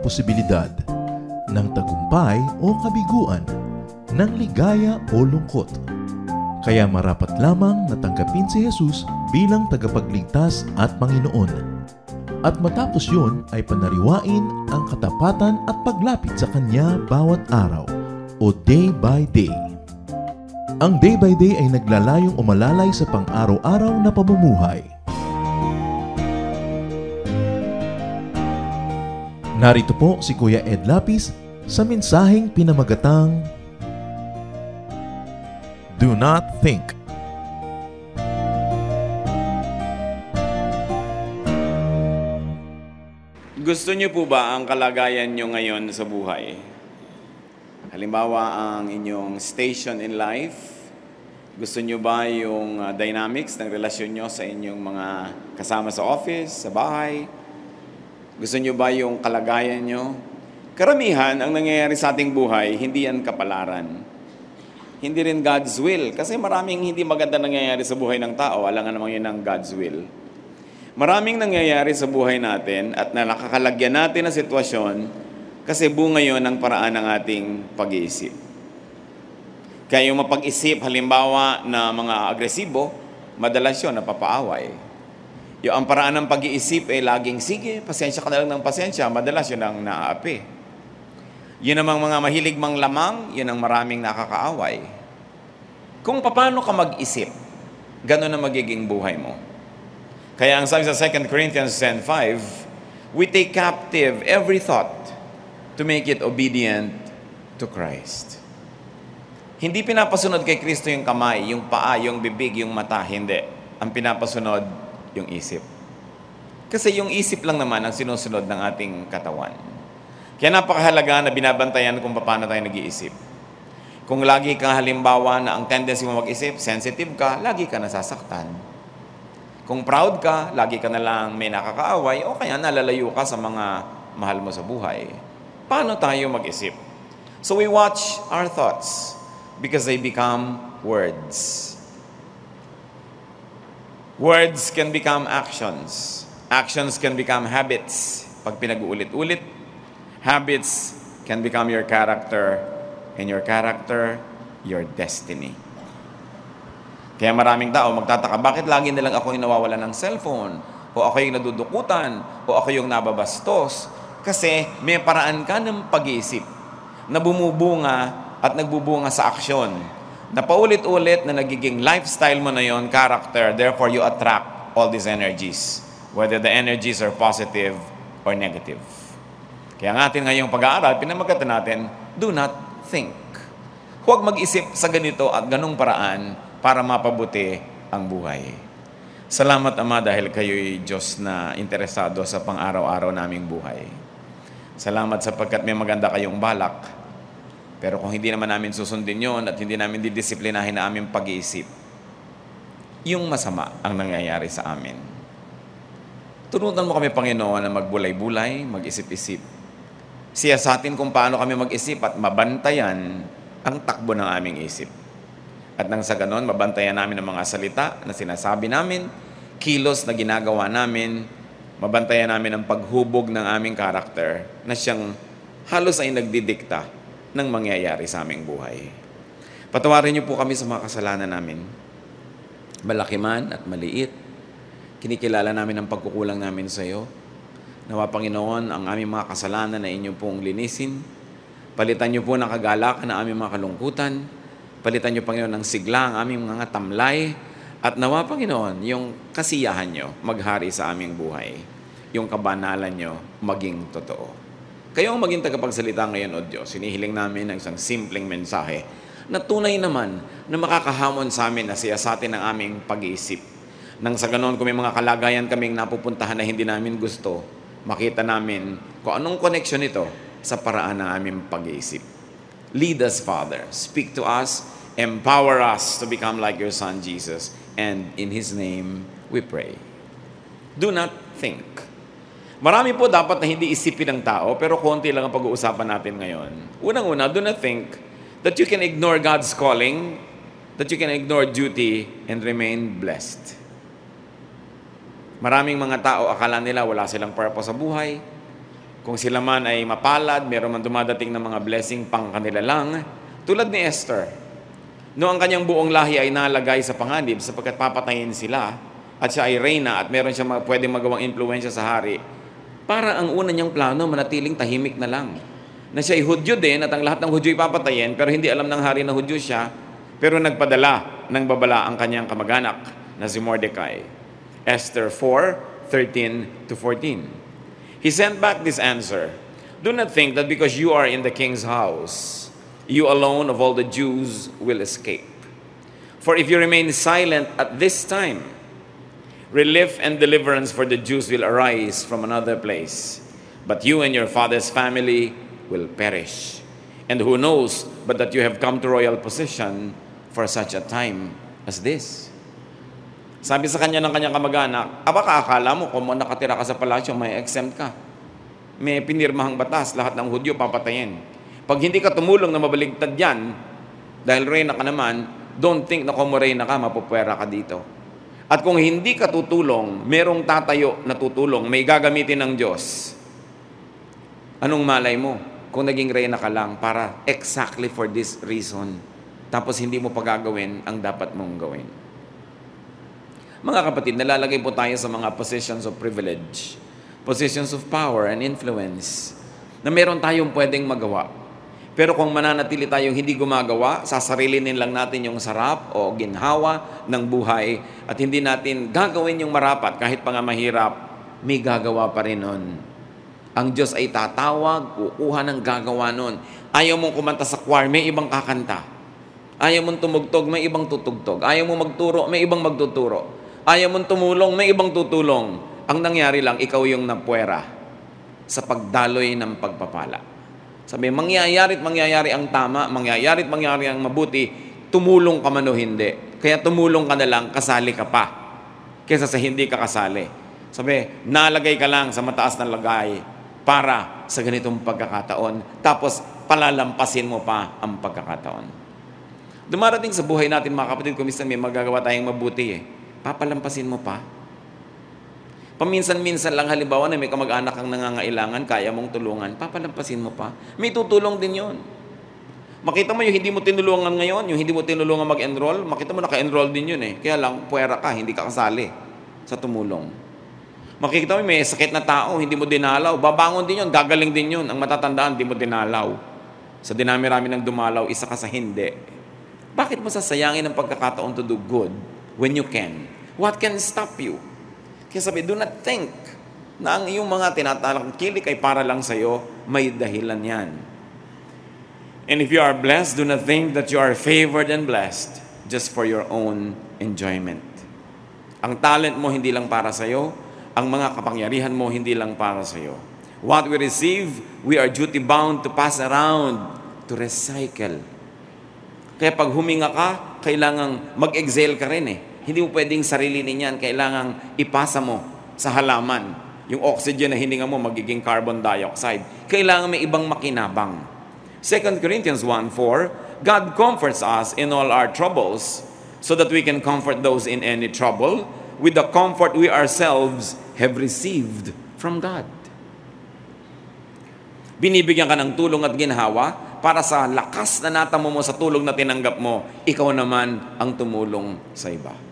posibilidad ng tagumpay o kabiguan, ng ligaya o lungkot. Kaya marapat lamang na tanggapin si Jesus bilang tagapagligtas at Panginoon. At matapos yun ay panariwain ang katapatan at paglapit sa Kanya bawat araw o day by day. Ang day by day ay naglalayong umalalay sa pang-araw-araw na pamumuhay. Narito po si Kuya Ed Lapis sa mensaheng pinamagatang Do Not Think. Gusto niyo po ba ang kalagayan niyo ngayon sa buhay? Halimbawa, ang inyong station in life. Gusto niyo ba yung dynamics ng relasyon niyo sa inyong mga kasama sa office, sa bahay? Gusto niyo ba yung kalagayan niyo? Karamihan, ang nangyayari sa ating buhay, hindi yan kapalaran. Hindi rin God's will. Kasi maraming hindi maganda nangyayari sa buhay ng tao. Alangan naman yun ang God's will. Maraming nangyayari sa buhay natin at na nakakalagyan natin ng sitwasyon kasi bunga yun ang paraan ng ating pag-iisip. Kaya yung mapag-isip, halimbawa na mga agresibo, madalas yun napapaaway. Yung ang paraan ng pag-iisip ay laging, sige, pasensya ka na lang ng pasensya, madalas yun ang naaapi. Yun namang mga mahilig mang lamang, yun ang maraming nakakaaway. Kung paano ka mag-isip, gano'n na magiging buhay mo. Kaya ang sabi sa 2 Corinthians 10:5, we take captive every thought to make it obedient to Christ. Hindi pinapasunod kay Kristo yung kamay, yung paa, yung bibig, yung mata, hindi. Ang pinapasunod, yung isip. Kasi yung isip lang naman ang sinusunod ng ating katawan. Kaya napakahalaga na binabantayan kung paano tayo nag-iisip. Kung lagi kang halimbawa na ang tendency mo mag-isip, sensitive ka, lagi ka nasasaktan. Kung proud ka, lagi ka na lang may nakakaaway, o kaya nalalayo ka sa mga mahal mo sa buhay. Paano tayo mag-isip? So we watch our thoughts because they become words. Words can become actions. Actions can become habits. Pag pinag-uulit-ulit, habits can become your character, and your character, your destiny. Kaya maraming tao magtataka, bakit lagi nilang ako yung nawawalan ng cellphone? O ako yung nadudukutan? O ako yung nababastos? Kasi may paraan ka ng pag-iisip na bumubunga at nagbubunga sa aksyon. Na paulit-ulit na nagiging lifestyle mo na yon, character, therefore you attract all these energies. Whether the energies are positive or negative. Kaya ang atin ngayong pag-aaral, pinamagatan natin, do not think. Huwag mag-isip sa ganito at ganong paraan para mapabuti ang buhay. Salamat, Ama, dahil kayo'y Diyos na interesado sa pang-araw-araw naming buhay. Salamat sapagkat may maganda kayong balak. Pero kung hindi naman namin susundin yon at hindi namin didisiplinahin na aming pag-iisip, yung masama ang nangyayari sa amin. Turutan mo kami, Panginoon, na magbulay-bulay, mag-isip-isip. Siya sa atin kung paano kami mag-isip at mabantayan ang takbo ng aming isip. At nang sa ganon, mabantayan namin ang mga salita na sinasabi namin, kilos na ginagawa namin, mabantayan namin ang paghubog ng aming karakter na siyang halos ay nagdidikta ng mangyayari sa aming buhay. Patawarin niyo po kami sa mga kasalanan namin. Malaki man at maliit. Kinikilala namin ang pagkukulang namin sa iyo. Nawa, Panginoon, ang aming mga kasalanan na inyo pong linisin. Palitan niyo po ng kagalakan ang aming mga kalungkutan. Palitan niyo, Panginoon, ng sigla ang aming mga tamlay. At nawa, Panginoon, yung kasiyahan niyo maghari sa aming buhay. Yung kabanalan niyo maging totoo. Kayo ang maging tagapagsalita ngayon, O Diyos. Hinihiling namin ng isang simpleng mensahe na tunay naman na makakahamon sa amin na siya sa atin ang aming pag-iisip. Nang sa ganon, kung may mga kalagayan kaming napupuntahan na hindi namin gusto, makita namin kung anong connection ito sa paraan ng aming pag-iisip. Lead us, Father. Speak to us. Empower us to become like your Son, Jesus. And in His name, we pray. Do not think. Marami po dapat na hindi isipin ng tao, pero konti lang ang pag-uusapan natin ngayon. Unang-una, do not think that you can ignore God's calling, that you can ignore duty, and remain blessed. Maraming mga tao, akala nila wala silang purpose sa buhay, Kung sila man ay mapalad, meron man dumadating ng mga blessing pang kanila lang, tulad ni Esther. No ang kanyang buong lahi ay nalagay sa panganib sapagkat papatayin sila at siya ay reyna at meron siya pwedeng magawang impluensya sa hari, para ang una niyang plano manatiling tahimik na lang. Na siya ay Hudyo din at ang lahat ng Hudyo ipapatayin, pero hindi alam ng hari na Hudyo siya, pero nagpadala ng babala ang kanyang kamag-anak na si Mordecai. Esther 4:13-14. He sent back this answer, "Do not think that because you are in the king's house, you alone of all the Jews will escape. For if you remain silent at this time, relief and deliverance for the Jews will arise from another place, but you and your father's family will perish. And who knows but that you have come to royal position for such a time as this?" Sabi sa kanya ng kanyang kamag-anak, baka akala mo kung nakatira ka sa palasyo, may exempt ka. May pinirmahang batas, lahat ng Hudyo papatayin. Pag hindi ka tumulong na mabaligtad yan, dahil reyna ka naman, don't think na kung reyna ka, mapupwera ka dito. At kung hindi ka tutulong, merong tatayo na tutulong, may gagamitin ng Diyos. Anong malay mo kung naging reyna ka lang para exactly for this reason, tapos hindi mo pagagawin ang dapat mong gawin? Mga kapatid, nalalagay po tayo sa mga positions of privilege, positions of power and influence, na meron tayong pwedeng magawa. Pero kung mananatili tayong hindi gumagawa, sasarilinin lang natin yung sarap o ginhawa ng buhay at hindi natin gagawin yung marapat kahit pa nga mahirap, may gagawa pa rin nun. Ang Diyos ay tatawag, kukuha ng gagawa nun. Ayaw mong kumanta sa choir, may ibang kakanta. Ayaw mong tumugtog, may ibang tutugtog. Ayaw mong magturo, may ibang magtuturo. Ayaw mong tumulong, may ibang tutulong. Ang nangyari lang, ikaw yung napwera sa pagdaloy ng pagpapala. Sabi, mangyayari't mangyayari ang tama, mangyayari't mangyayari ang mabuti, tumulong ka man o hindi. Kaya tumulong ka na lang, kasali ka pa, kaysa sa hindi ka kasali. Sabi, nalagay ka lang sa mataas na lagay para sa ganitong pagkakataon, tapos palalampasin mo pa ang pagkakataon. Dumarating sa buhay natin, mga kapatid, kung minsan may magagawa tayong mabuti papalampasin mo pa. Paminsan-minsan lang, halimbawa na may kamag-anak kang nangangailangan, kaya mong tulungan, papalampasin mo pa. May tutulong din yun. Makita mo yung hindi mo tinulungan ngayon, yung hindi mo tinulungan mag-enroll, makita mo naka-enroll din yun Kaya lang, puwera ka, hindi ka kasali sa tumulong. Makikita mo may sakit na tao, hindi mo dinalaw, babangon din yun, gagaling din yun. Ang matatandaan, hindi mo dinalaw. Sa dinami-rami ng dumalaw, isa ka sa hindi. Bakit mo sasayangin ang pagkakataon to do good when you can? What can stop you? Kaya sabi, do not think na ang iyong mga tinatalangkilik ay para lang sa'yo, may dahilan yan. And if you are blessed, do not think that you are favored and blessed just for your own enjoyment. Ang talent mo hindi lang para sa'yo, ang mga kapangyarihan mo hindi lang para sa'yo. What we receive, we are duty bound to pass around, to recycle. Kaya pag huminga ka, kailangang mag-exhale ka rin Hindi mo pwedeng sarilinin yan, kailangang ipasa mo sa halaman. Yung oxygen na hininga mo, magiging carbon dioxide. Kailangan may ibang makinabang. 2 Corinthians 1:4, God comforts us in all our troubles so that we can comfort those in any trouble with the comfort we ourselves have received from God. Binibigyan ka ng tulong at ginhawa para sa lakas na natamo mo sa tulong na tinanggap mo, ikaw naman ang tumulong sa iba.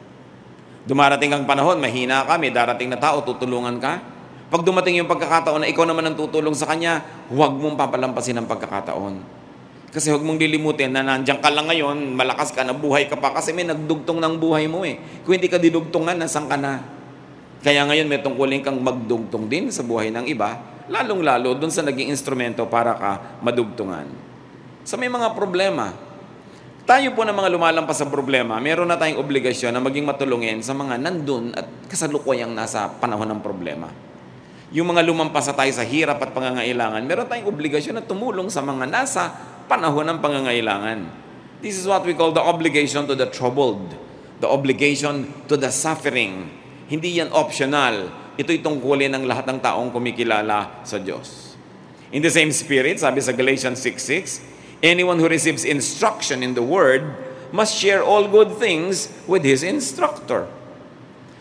Dumarating ang panahon, mahina ka, may darating na tao, tutulungan ka. Pag dumating yung pagkakataon na ikaw naman ang tutulong sa kanya, huwag mong papalampasin ang pagkakataon. Kasi huwag mong lilimutin na nandiyan ka lang ngayon, malakas ka, nabuhay ka pa, kasi may nagdugtong ng buhay mo Kung hindi ka didugtungan, nasan ka na? Kaya ngayon may tungkulin kang magdugtong din sa buhay ng iba, lalong-lalo dun sa naging instrumento para ka madugtungan. Sa may mga problema, tayo po ng mga lumalampas sa problema, meron na tayong obligasyon na maging matulungin sa mga nandun at kasalukuyang nasa panahon ng problema. Yung mga lumampas tayo sa hirap at pangangailangan, meron tayong obligasyon na tumulong sa mga nasa panahon ng pangangailangan. This is what we call the obligation to the troubled, the obligation to the suffering. Hindi yan optional. Ito'y tungkulin ng lahat ng taong kumikilala sa Diyos. In the same spirit, sabi sa Galatians 6:6, anyone who receives instruction in the Word must share all good things with his instructor.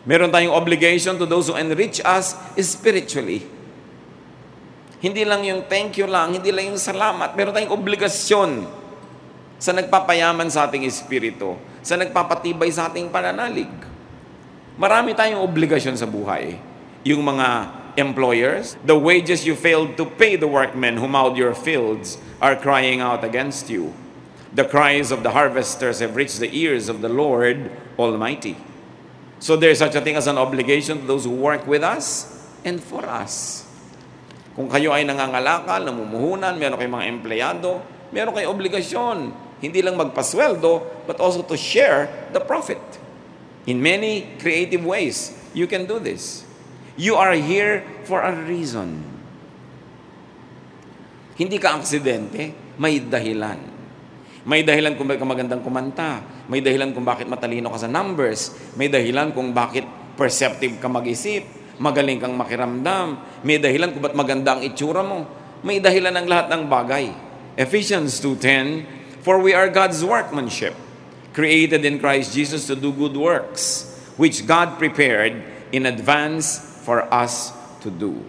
Meron tayong obligation to those who enrich us spiritually. Hindi lang yung thank you lang, hindi lang yung salamat. Meron tayong obligasyon sa nagpapayaman sa ating espiritu, sa nagpapatibay sa ating pananalig. Marami tayong obligasyon sa buhay. Yung mga employers, the wages you failed to pay the workmen who mowed your fields are crying out against you. The cries of the harvesters have reached the ears of the Lord Almighty. So there's such a thing as an obligation to those who work with us and for us. Kung kayo ay nangangalakal, namumuhunan, meron kayong mga empleyado, meron kayong obligasyon, hindi lang magpasweldo, but also to share the profit. In many creative ways, you can do this. You are here for a reason. Hindi ka aksidente, may dahilan. May dahilan kung bakit magandang kumanta, may dahilan kung bakit matalino ka sa numbers, may dahilan kung bakit perceptive ka mag-isip, magaling kang makiramdam, may dahilan kung bakit maganda ang itsura mo, may dahilan ng lahat ng bagay. Ephesians 2:10, for we are God's workmanship, created in Christ Jesus to do good works, which God prepared in advance for us to do.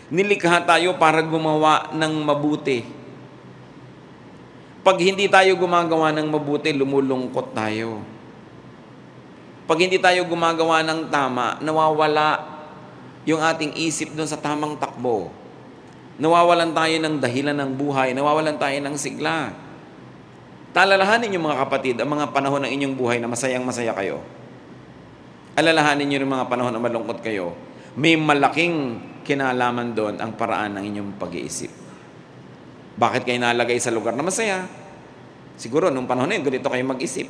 Nilikha tayo para gumawa ng mabuti. Pag hindi tayo gumagawa ng mabuti, lumulungkot tayo. Pag hindi tayo gumagawa ng tama, nawawala yung ating isip doon sa tamang takbo. Nawawalan tayo ng dahilan ng buhay, nawawalan tayo ng sigla. Alalahanin niyo mga kapatid, ang mga panahon ng inyong buhay na masayang-masaya kayo. Alalahanin niyo yung mga panahon na malungkot kayo. May malaking kinalaman doon ang paraan ng inyong pag-iisip. Bakit kayo nalagay sa lugar na masaya? Siguro, nung panahon na yun, ganito kayo mag-isip.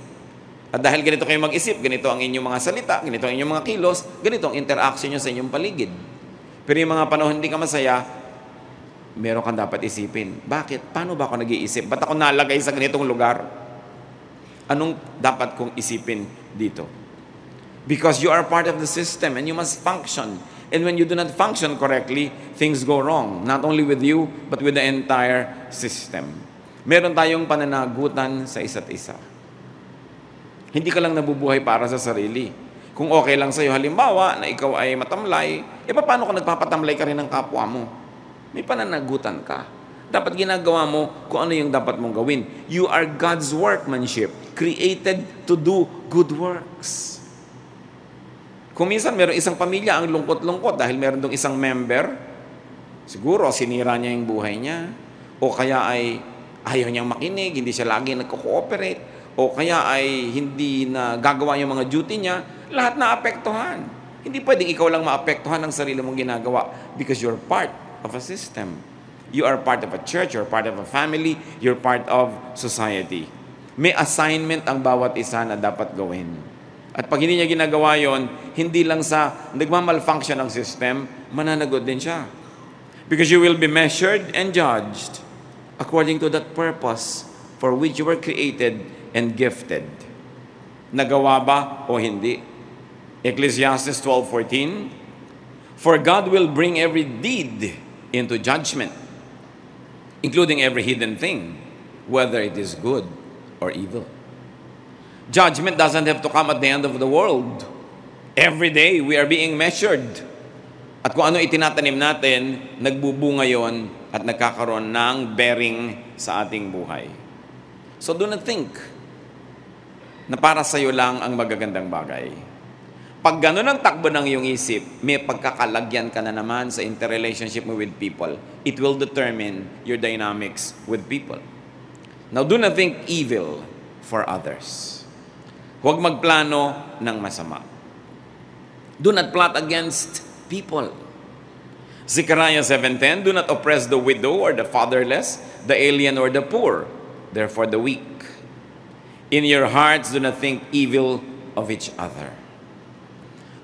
At dahil ganito kayo mag-isip, ganito ang inyong mga salita, ganito ang inyong mga kilos, ganito ang interaction nyo sa inyong paligid. Pero yung mga panahon hindi ka masaya, meron kang dapat isipin. Bakit? Paano ba ako nag-iisip? Ba't ako nalagay sa ganitong lugar? Anong dapat kong isipin dito? Because you are part of the system and you must function. And when you do not function correctly, things go wrong. Not only with you, but with the entire system. Meron tayong pananagutan sa isa't isa. Hindi ka lang nabubuhay para sa sarili. Kung okay lang sa'yo, halimbawa, na ikaw ay matamlay, paano kung nagpapatamlay ka rin ng kapwa mo? May pananagutan ka. Dapat ginagawa mo kung ano yung dapat mong gawin. You are God's workmanship, created to do good works. Kung minsan meron isang pamilya ang lungkot-lungkot dahil meron dong isang member, siguro sinira niya yung buhay niya, o kaya ay ayaw niyang makinig, hindi siya lagi nagko-cooperate, o kaya ay hindi na gagawa yung mga duty niya, lahat na apektuhan. Hindi pwedeng ikaw lang maapektuhan ng sarili mong ginagawa because you're part of a system. You are part of a church, you're part of a family, you're part of society. May assignment ang bawat isa na dapat gawin. At pag hindi niya ginagawa yon, hindi lang sa nagmamalfunction ang system, mananagot din siya. Because you will be measured and judged according to that purpose for which you were created and gifted. Nagawa ba o hindi? Ecclesiastes 12:14, for God will bring every deed into judgment, including every hidden thing, whether it is good or evil. Judgment doesn't have to come at the end of the world. Every day, we are being measured. At kung ano itinatanim natin, nagbubunga yon at nagkakaroon ng bearing sa ating buhay. So do not think na para sa'yo lang ang magagandang bagay. Pag gano'n ang takbo ng iyong isip, may pagkakalagyan ka na naman sa interrelationship mo with people. It will determine your dynamics with people. Now, do not think evil for others. Huwag magplano ng masama. Do not plot against people. Zechariah 7:10, do not oppress the widow or the fatherless, the alien or the poor, therefore the weak. In your hearts, do not think evil of each other.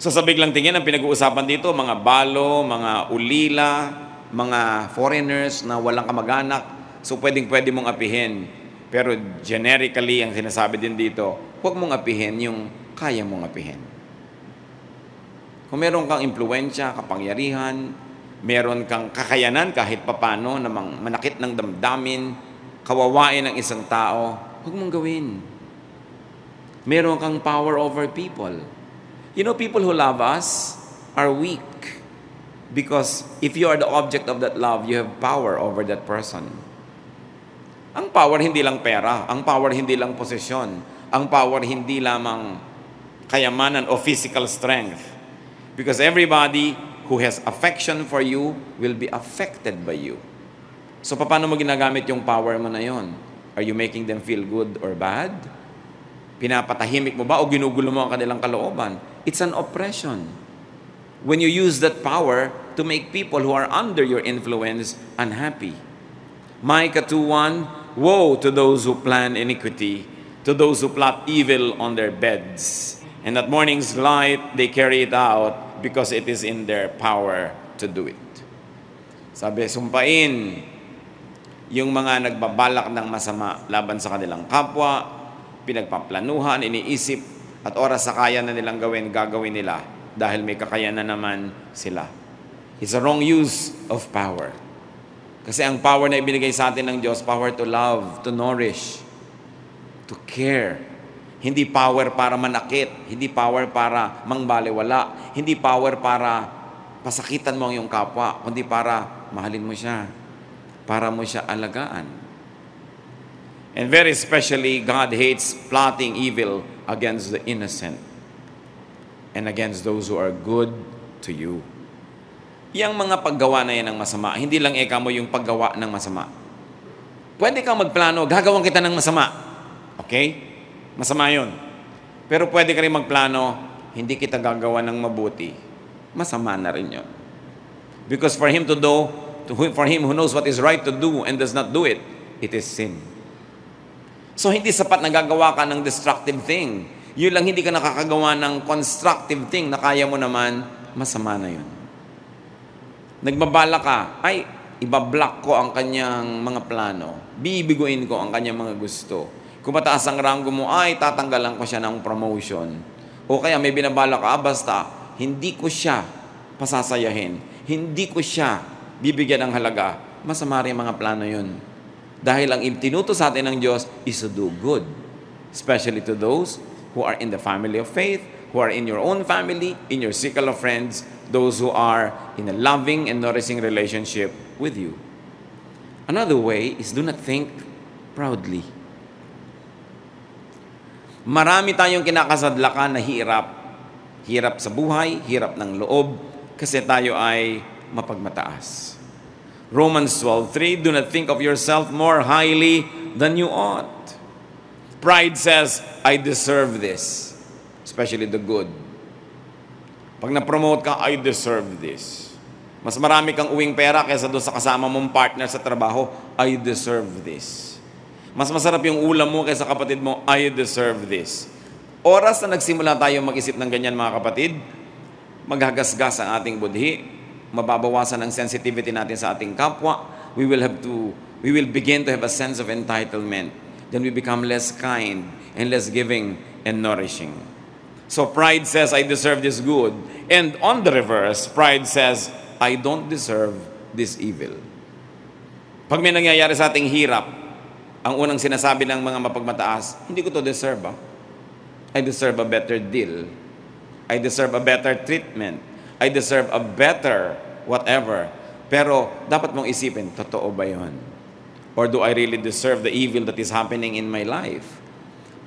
So sa biglang tingin, ang pinag-uusapan dito, mga balo, mga ulila, mga foreigners na walang kamag-anak, so pwedeng-pwede mong apihin. Pero generically, ang sinasabi din dito, huwag mong apihin yung kaya mong apihin. Kung meron kang impluwensya, kapangyarihan, meron kang kakayanan kahit papano na manakit ng damdamin, kawawain ng isang tao, huwag mong gawin. Meron kang power over people. You know, people who love us are weak. Because if you are the object of that love, you have power over that person. Ang power hindi lang pera, ang power hindi lang posesyon, ang power hindi lamang kayamanan o physical strength. Because everybody who has affection for you will be affected by you. So paano mo ginagamit yung power mo na yon? Are you making them feel good or bad? Pinapatahimik mo ba o ginugulo mo ang kanilang kalooban? It's an oppression. When you use that power to make people who are under your influence unhappy. Micah 2:1, woe to those who plan iniquity, to those who plot evil on their beds. And at morning's light, they carry it out because it is in their power to do it. Sabi, sumpain yung mga nagbabalak ng masama laban sa kanilang kapwa, pinagpaplanuhan, iniisip, at oras sa kaya na nilang gagawin nila dahil may kakayanan naman sila. It's a wrong use of power. Kasi ang power na ibinigay sa atin ng Diyos, power to love, to nourish, to care. Hindi power para manakit, hindi power para mangbaliwala, hindi power para pasakitan mo ang iyong kapwa, kundi para mahalin mo siya, para mo siya alagaan. And very especially, God hates plotting evil against the innocent and against those who are good to you. Yang mga paggawa na yan ng masama, hindi lang eka mo yung paggawa ng masama. Pwede kang magplano, gagawin kita ng masama. Okay? Masama yun. Pero pwede ka rin magplano, hindi kita gagawa ng mabuti. Masama na rin yun. Because for him for him who knows what is right to do and does not do it, it is sin. So hindi sapat na gagawa ka ng destructive thing. Yun lang hindi ka nakakagawa ng constructive thing na kaya mo naman, masama na yun. Nagbabala ka, ay, ibablock ko ang kanyang mga plano. Bibiguin ko ang kanyang mga gusto. Kung mataas ang ranggo mo, ay, tatanggalan ko siya ng promotion. O kaya may binabala ka, basta, hindi ko siya pasasayahin. Hindi ko siya bibigyan ng halaga. Masama rin mga plano yun. Dahil ang itinuto sa atin ng Diyos is to do good. Especially to those who are in the family of faith, who are in your own family, in your circle of friends, those who are in a loving and nourishing relationship with you. Another way is do not think proudly. Marami tayong kinakasadlakan na hirap. Hirap sa buhay, hirap ng loob, kasi tayo ay mapagmataas. Romans 12:3, do not think of yourself more highly than you ought. Pride says, I deserve this, especially the good. Pag na-promote ka, I deserve this. Mas marami kang uwing pera kaysa doon sa kasama mong partner sa trabaho, I deserve this. Mas masarap yung ulam mo kaysa kapatid mo, I deserve this. Oras na nagsimula tayo mag-isip ng ganyan mga kapatid, maghagasgas ang ating budhi, mababawasan ang sensitivity natin sa ating kapwa, we will begin to have a sense of entitlement. Then we become less kind and less giving and nourishing. So pride says, I deserve this good. And on the reverse, pride says, I don't deserve this evil. Pag may nangyayari sa ating hirap, ang unang sinasabi ng mga mapagmataas, hindi ko to deserve. I deserve a better deal. I deserve a better treatment. I deserve a better whatever. Pero dapat mong isipin, totoo ba yun? Or do I really deserve the evil that is happening in my life?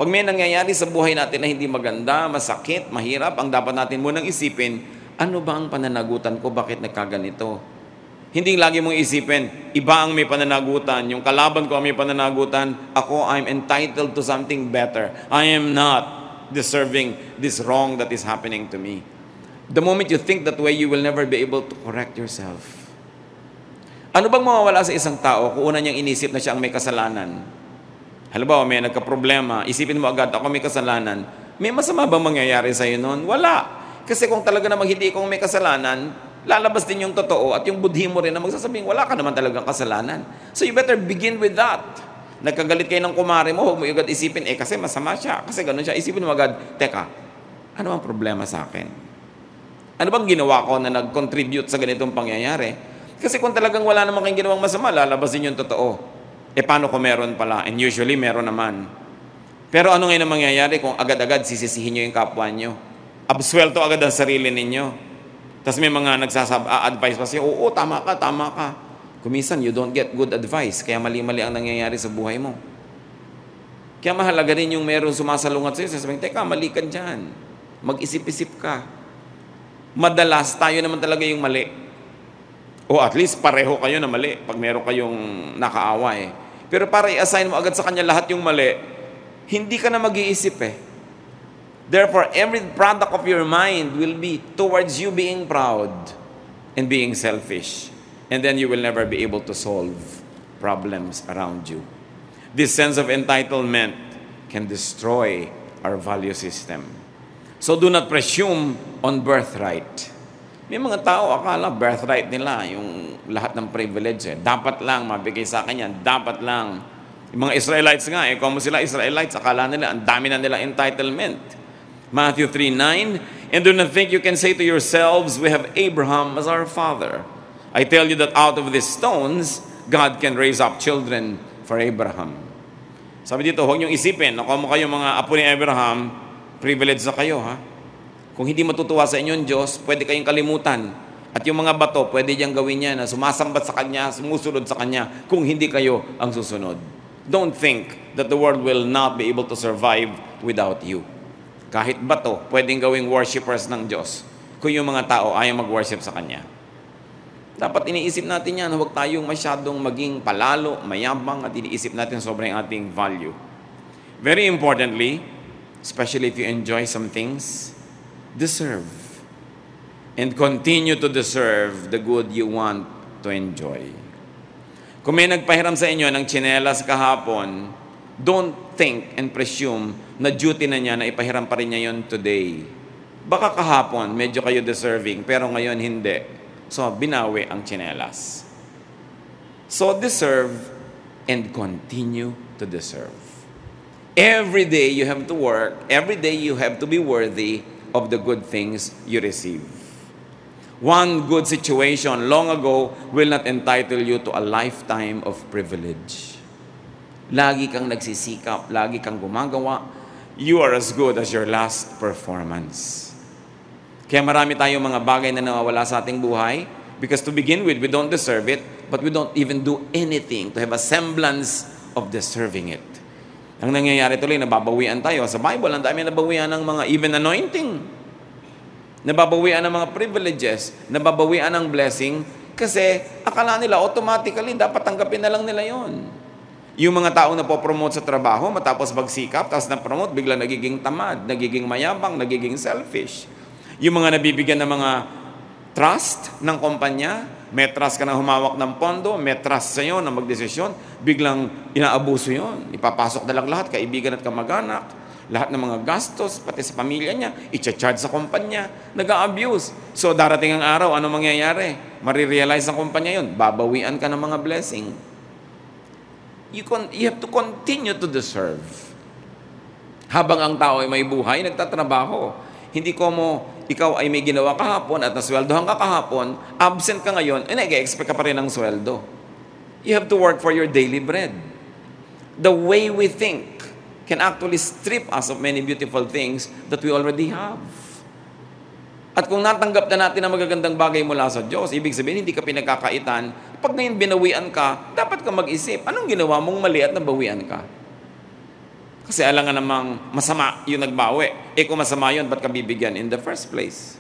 Pag may nangyayari sa buhay natin na hindi maganda, masakit, mahirap, ang dapat natin munang isipin, ano ba ang pananagutan ko? Bakit nagkaganito? Hindi lagi mong isipin, iba ang may pananagutan, yung kalaban ko ang may pananagutan, ako, I'm entitled to something better. I am not deserving this wrong that is happening to me. The moment you think that way, you will never be able to correct yourself. Ano bang mawawala sa isang tao kung una niyang inisip na siya ang may kasalanan? Halimbawa, may nagka-problema, isipin mo agad, ako may kasalanan. May masama bang mangyayari sa'yo noon? Wala. Kasi kung talaga namang hindi kong may kasalanan, lalabas din yung totoo at yung budhi mo rin na magsasabing, wala ka naman talagang kasalanan. So you better begin with that. Nagkagalit kayo ng kumare mo, huwag mo agad isipin, kasi masama siya, kasi ganun siya. Isipin mo agad, teka, ano ang problema sa akin? Ano bang ginawa ko na nag-contribute sa ganitong pangyayari? Kasi kung talagang wala naman kayong ginawang masama, lalabas din yung totoo. Paano kung meron pala? And usually, meron naman. Pero ano ngayon ang mangyayari kung agad-agad sisisihin nyo yung kapwa nyo? Absuelto agad ang sarili ninyo. Tapos may mga advice pa siya, oo, tama ka, tama ka. Kuminsan, you don't get good advice, kaya mali-mali ang nangyayari sa buhay mo. Kaya mahalaga rin yung meron sumasalungat sa'yo, sasabihin, teka, mali ka dyan. Mag-isip-isip ka. Madalas, tayo naman talaga yung mali. O at least, pareho kayo na mali pag meron kayong nakaaway. Pero para i-assign mo agad sa kanya lahat yung mali, hindi ka na mag-iisip eh. Therefore, every product of your mind will be towards you being proud and being selfish. And then you will never be able to solve problems around you. This sense of entitlement can destroy our value system. So do not presume on birthright. May mga tao, akala birthright nila, yung lahat ng privilege. Dapat lang mabigay sa akin yan. Dapat lang. Yung mga Israelites nga, kung sila Israelites, akala nila, ang dami na nila entitlement. Matthew 3:9, and do not think you can say to yourselves, we have Abraham as our father. I tell you that out of these stones, God can raise up children for Abraham. Sabi dito, huwag niyong isipin, kung kayong mga apo ni Abraham, privilege na kayo, ha? Kung hindi matutuwa sa inyong Diyos, pwede kayong kalimutan. At yung mga bato, pwede diyang gawin niya na sumasambat sa Kanya, sumusunod sa Kanya, kung hindi kayo ang susunod. Don't think that the world will not be able to survive without you. Kahit bato, pwedeng gawing worshipers ng Diyos kung yung mga tao ayaw mag-worship sa Kanya. Dapat iniisip natin yan, huwag tayong masyadong maging palalo, mayabang, at iniisip natin sobrang ating value. Very importantly, especially if you enjoy some things, deserve. And continue to deserve the good you want to enjoy. Kung may nagpahiram sa inyo ng tsinelas kahapon, don't think and presume na duty na niya na ipahiram pa rin niya yun today. Baka kahapon, medyo kayo deserving, pero ngayon hindi. So, binawi ang tsinelas. So, deserve and continue to deserve. Every day you have to work. Every day you have to be worthy of the good things you receive. One good situation long ago will not entitle you to a lifetime of privilege. Lagi kang nagsisikap, lagi kang gumagawa, you are as good as your last performance. Kaya marami tayong mga bagay na nawawala sa ating buhay because to begin with, we don't deserve it, but we don't even do anything to have a semblance of deserving it. Ang nangyayari tuloy, nababawian tayo. Sa Bible, ang dami nabawian ng mga even anointing. Nababawian ng mga privileges, nababawian ng blessing, kasi akala nila automatically dapat tanggapin na lang nila yon. Yung mga taong napopromote sa trabaho, matapos magsikap, tapos na-promote, bigla nagiging tamad, nagiging mayabang, nagiging selfish. Yung mga nabibigyan ng mga trust ng kumpanya, may trust ka na humawak ng pondo, may trust sa'yo na magdesisyon, biglang inaabuso yon. Ipapasok na lang lahat, kaibigan at kamag-anak, lahat ng mga gastos, pati sa pamilya niya, i-charge sa kumpanya, nag-a-abuse. So darating ang araw, ano mangyayari? Marirealize ng kumpanya yun, babawian ka ng mga blessing. You have to continue to deserve. Habang ang tao ay may buhay, nagtatrabaho. Hindi ko mo, ikaw ay may ginawa kahapon at nasweldohan ka kahapon, absent ka ngayon, nag-expect ka pa rin ng sweldo. You have to work for your daily bread. The way we think can actually strip us of many beautiful things that we already have. At kung natanggap na natin ang magagandang bagay mula sa Diyos, ibig sabihin, hindi ka pinagkakaitan. Pag ngayon binawian ka, dapat ka mag-isip, anong ginawa mong mali at nabawian ka? Kasi alam nga namang masama yung nagbawi. Kung masama yun, ba't ka bibigyan in the first place?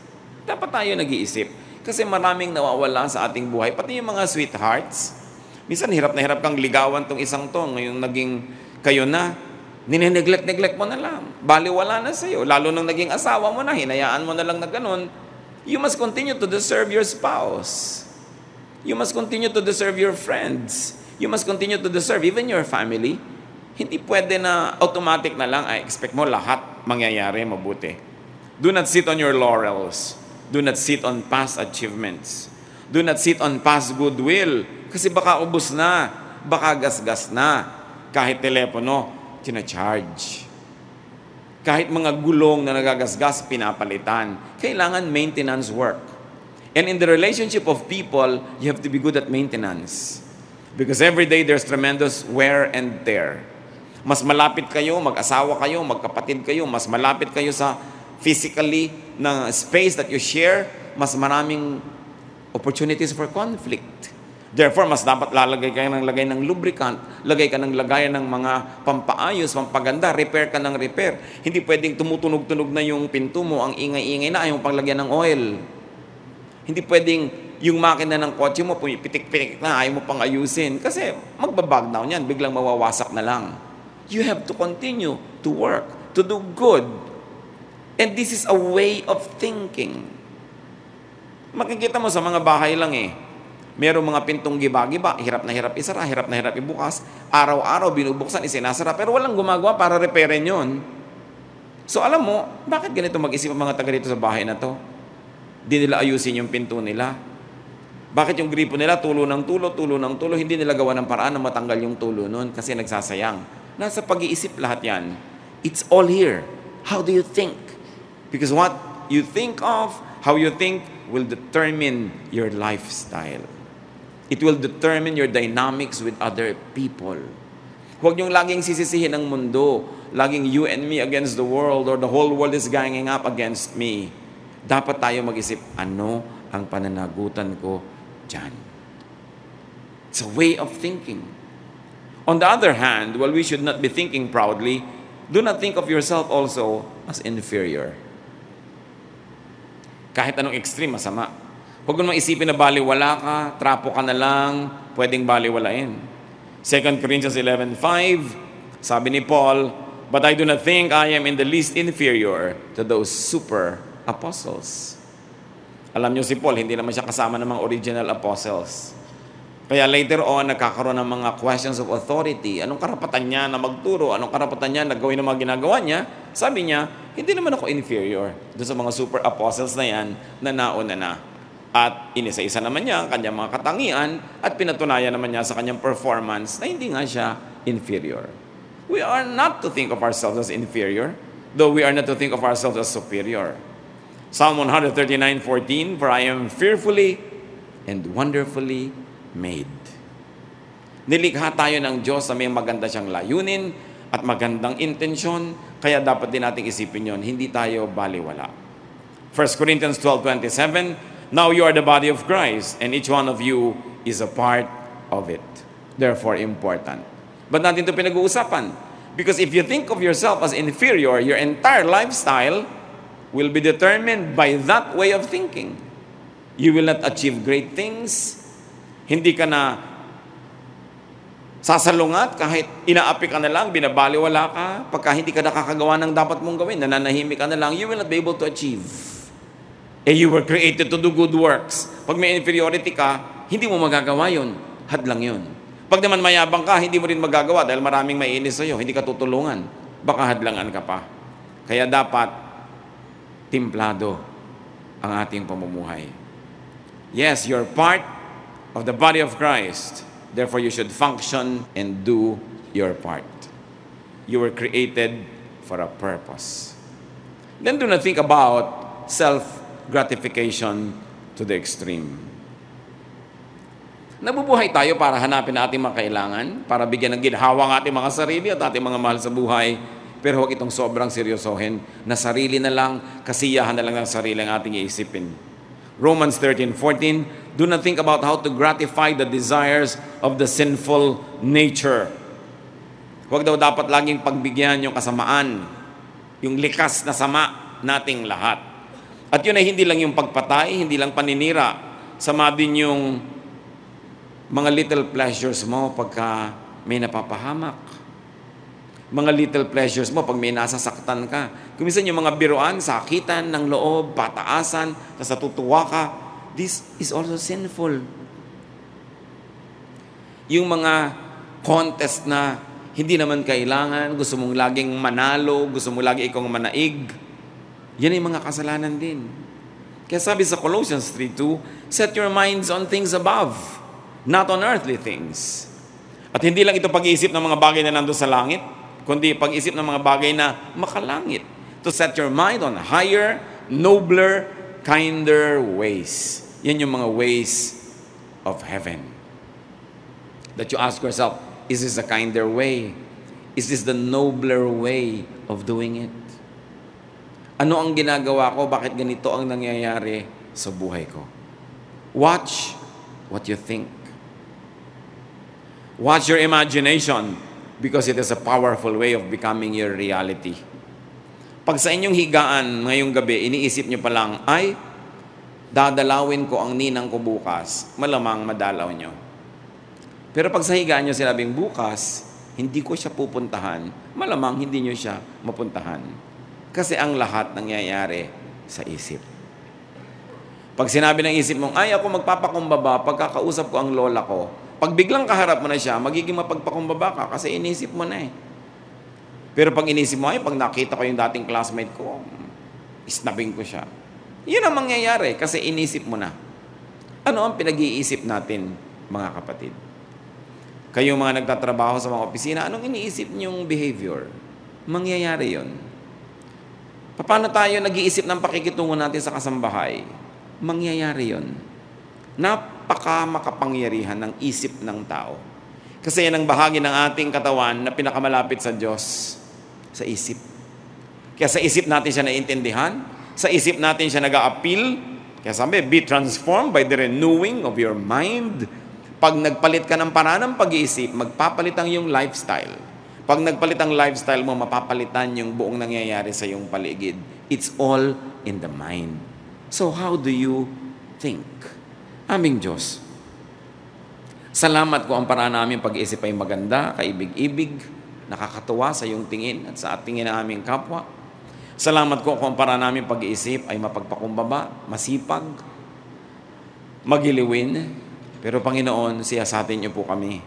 Dapat tayo nag-iisip. Kasi maraming nawawala sa ating buhay. Pati yung mga sweethearts. Minsan, hirap na hirap kang ligawan tong isang to. Ngayon, naging kayo na. Nineneglect mo na lang. Baliwala na sa'yo. Lalo nang naging asawa mo na, hinayaan mo na lang na ganun. You must continue to deserve your spouse. You must continue to deserve your friends. You must continue to deserve even your family. Hindi pwede na automatic na lang, expect mo lahat mangyayari mabuti. Do not sit on your laurels. Do not sit on past achievements. Do not sit on past goodwill. Kasi baka ubos na, baka gasgas na. Kahit telepono, tina-charge. Kahit mga gulong na nagagasgas, pinapalitan. Kailangan maintenance work. And in the relationship of people, you have to be good at maintenance. Because every day there's tremendous wear and tear. Mas malapit kayo, mag-asawa kayo, magkapatid kayo, mas malapit kayo sa physically na space that you share, mas maraming opportunities for conflict. Therefore, mas dapat lalagay ka ng lagay ng lubricant, lagay ka ng lagayan ng mga pampaayos, pampaganda, repair ka ng repair. Hindi pwedeng tumutunog-tunog na yung pinto mo, ang ingay-ingay na, ayaw pang lagyan ng oil. Hindi pwedeng yung makina ng kotse mo, pumipitik-pitik na, ayaw mo pang ayusin. Kasi magbabag down yan, biglang mawawasak na lang. You have to continue to work, to do good. And this is a way of thinking. Makikita mo sa mga bahay lang merong mga pintong giba-giba, hirap na hirap isara, hirap na hirap ibukas. Araw-araw binubuksan, isinasara, pero walang gumagawa para repairin yun. So alam mo, bakit ganito mag-isip ang mga taga dito sa bahay na to? Di nila ayusin yung pinto nila. Bakit yung gripo nila tulo ng tulo, hindi nila gawa ng paraan na matanggal yung tulo nun kasi nagsasayang. Nasa pag-iisip lahat yan. It's all here. How do you think? Because what you think of, how you think, will determine your lifestyle. It will determine your dynamics with other people. Huwag niyong laging sisisihin ang mundo. Laging you and me against the world or the whole world is ganging up against me. Dapat tayo mag-isip, ano ang pananagutan ko dyan? It's a way of thinking. On the other hand, while we should not be thinking proudly, do not think of yourself also as inferior. Kahit anong extreme, masama. Huwag mo isipin na baliwala ka, trapo ka na lang, pwedeng baliwalain. 2 Corinthians 11:5, sabi ni Paul, "But I do not think I am in the least inferior to those super apostles." Alam niyo si Paul, hindi naman siya kasama ng mga original apostles. Kaya later on, nagkakaroon ng mga questions of authority. Anong karapatan niya na magturo? Anong karapatan niya na gawin ang mga ginagawa niya? Sabi niya, hindi naman ako inferior doon sa mga super apostles na yan na nauna na. At inisa-isa naman niya ang kanyang mga katangian at pinatunayan naman niya sa kanyang performance na hindi nga siya inferior. We are not to think of ourselves as inferior, though we are not to think of ourselves as superior. Psalm 139:14, "For I am fearfully and wonderfully made." Nilikha tayo ng Diyos na may maganda siyang layunin at magandang intensyon, kaya dapat din nating isipin yon, hindi tayo baliwala. 1 Corinthians 12:27, "Now you are the body of Christ, and each one of you is a part of it." Therefore, important. But natin ito pinag-uusapan. Because if you think of yourself as inferior, your entire lifestyle will be determined by that way of thinking. You will not achieve great things. Hindi ka na sasalungat kahit inaapi ka na lang, binabaliwala ka. Pagka hindi ka nakakagawa ng dapat mong gawin, nananahimik ka na lang, you will not be able to achieve. You were created to do good works. Pag may inferiority ka, hindi mo magagawa yun. Hadlang yun. Pag naman mayabang ka, hindi mo rin magagawa dahil maraming maiinis sa'yo. Hindi ka tutulungan. Baka hadlangan ka pa. Kaya dapat, timplado ang ating pamumuhay. Yes, you're part of the body of Christ. Therefore, you should function and do your part. You were created for a purpose. Then do not think about self-gratification to the extreme. Nabubuhay tayo para hanapin ang ating mga kailangan, para bigyan ng ginhawa ang ating mga sarili at ating mga mahal sa buhay, pero huwag itong sobrang seryosohin na sarili na lang, kasiyahan na lang ng sarili ang ating iisipin. Romans 13:14, "Do not think about how to gratify the desires of the sinful nature." Huwag daw dapat laging pagbigyan yung kasamaan, yung likas na sama nating lahat. At yun ay hindi lang yung pagpatay, hindi lang paninira. Sama din yung mga little pleasures mo pagka may napapahamak. Mga little pleasures mo pag may nasasaktan ka. Kuminsan yung mga biruan, sakitan ng loob, pataasan, tapos natutuwa ka. This is also sinful. Yung mga contest na hindi naman kailangan, gusto mong laging manalo, gusto mong lagi ikaw manaig, yan ay mga kasalanan din. Kaya sabi sa Colossians 3:2, "Set your minds on things above, not on earthly things." At hindi lang ito pag-iisip ng mga bagay na nandun sa langit, kundi pag-iisip ng mga bagay na makalangit. To set your mind on higher, nobler, kinder ways. Yan yung mga ways of heaven. That you ask yourself, is this a kinder way? Is this the nobler way of doing it? Ano ang ginagawa ko? Bakit ganito ang nangyayari? sa buhay ko. Watch what you think. Watch your imagination because it is a powerful way of becoming your reality. Pag sa inyong higaan ngayong gabi, iniisip nyo pa lang, ay, dadalawin ko ang ninang ko bukas, malamang madalaw nyo. Pero pag sa higaan nyo sinabing bukas, hindi ko siya pupuntahan, malamang hindi nyo siya mapuntahan. Kasi ang lahat nangyayari sa isip. Pag sinabi ng isip mong, ay ako magpapakumbaba, pagkakausap ko ang lola ko, pag biglang kaharap mo na siya, magiging mapagpakumbaba ka kasi inisip mo na eh. Pero pag inisip mo, ay pag nakita ko yung dating classmate ko, isnabing ko siya. Yun ang mangyayari kasi inisip mo na. Ano ang pinag-iisip natin, mga kapatid? Kayong mga nagtatrabaho sa mga opisina, anong iniisip niyong behavior? Mangyayari yun. Paano tayo nag-iisip ng pakikitungo natin sa kasambahay? Mangyayari yun. Makapangyarihan ng isip ng tao. Kasi yan ang bahagi ng ating katawan na pinakamalapit sa Diyos, sa isip. Kaya sa isip natin siya naiintindihan, sa isip natin siya nag-a-appeal. Kaya sabi, be transformed by the renewing of your mind. Pag nagpalit ka ng paraan ng pag-iisip, magpapalit ang iyong lifestyle. Pag nagpalit ang lifestyle mo, mapapalitan yung buong nangyayari sa iyong paligid. It's all in the mind. So how do you think? Aming Diyos, salamat ko ang paraan namin pag-iisip ay maganda, kaibig-ibig, nakakatuwa sa iyong tingin at sa tingin ng aming kapwa. Salamat ko kung ang paraan namin pag-iisip ay mapagpakumbaba, masipag, magiliwin. Pero Panginoon, siyasatin niyo po kami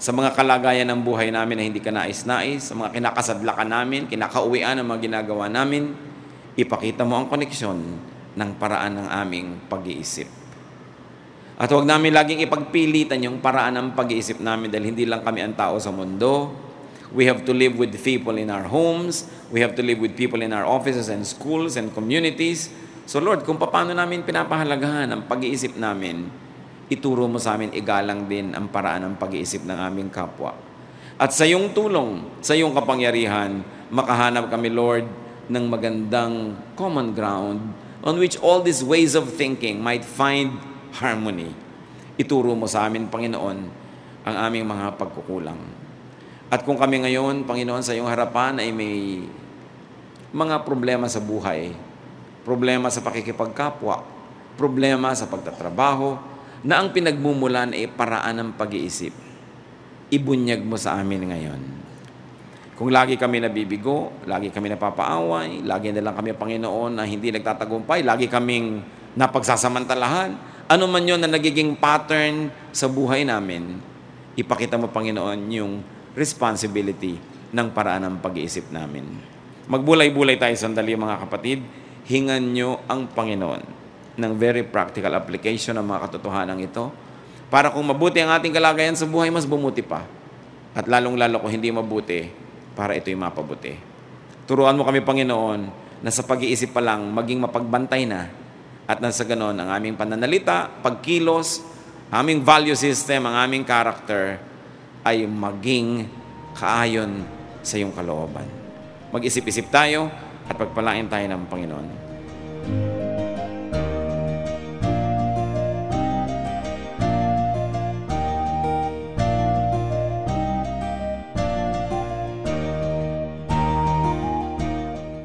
sa mga kalagayan ng buhay namin na hindi ka nais-nais, sa mga kinakasadlakan namin, kinakauwian ng mga ginagawa namin, ipakita mo ang koneksyon ng paraan ng aming pag-iisip. At huwag namin laging ipagpilitan yung paraan ng pag-iisip namin dahil hindi lang kami ang tao sa mundo. We have to live with people in our homes. We have to live with people in our offices and schools and communities. So Lord, kung paano namin pinapahalagahan ang pag-iisip namin, ituro mo sa amin igalang din ang paraan ng pag-iisip ng aming kapwa. At sa iyong tulong, sa iyong kapangyarihan, makahanap kami, Lord, ng magandang common ground on which all these ways of thinking might find harmony. Ituro mo sa amin, Panginoon, ang aming mga pagkukulang. At kung kami ngayon, Panginoon, sa iyong harapan ay may mga problema sa buhay, problema sa pakikipagkapwa, problema sa pagtatrabaho, na ang pinagmumulan ay paraan ng pag-iisip, ibunyag mo sa amin ngayon. Kung lagi kami nabibigo, lagi kami napapaaway, lagi na lang kami, Panginoon, na hindi nagtatagumpay, lagi kaming napagsasamantalahan, ano man yun na nagiging pattern sa buhay namin, ipakita mo, Panginoon, yung responsibility ng paraan ng pag-iisip namin. Magbulay-bulay tayo sandali, mga kapatid. Hingan nyo ang Panginoon ng very practical application ng mga katotohanan ito para kung mabuti ang ating kalagayan sa buhay, mas bumuti pa. At lalong-lalo kung hindi mabuti, para ito'y mapabuti. Turuan mo kami, Panginoon, na sa pag-iisip pa lang, maging mapagbantay na. At nasa ganon, ang aming pananalita, pagkilos, aming value system, ang aming character, ay maging kaayon sa iyong kalooban. Mag-isip-isip tayo at pagpalain tayo ng Panginoon.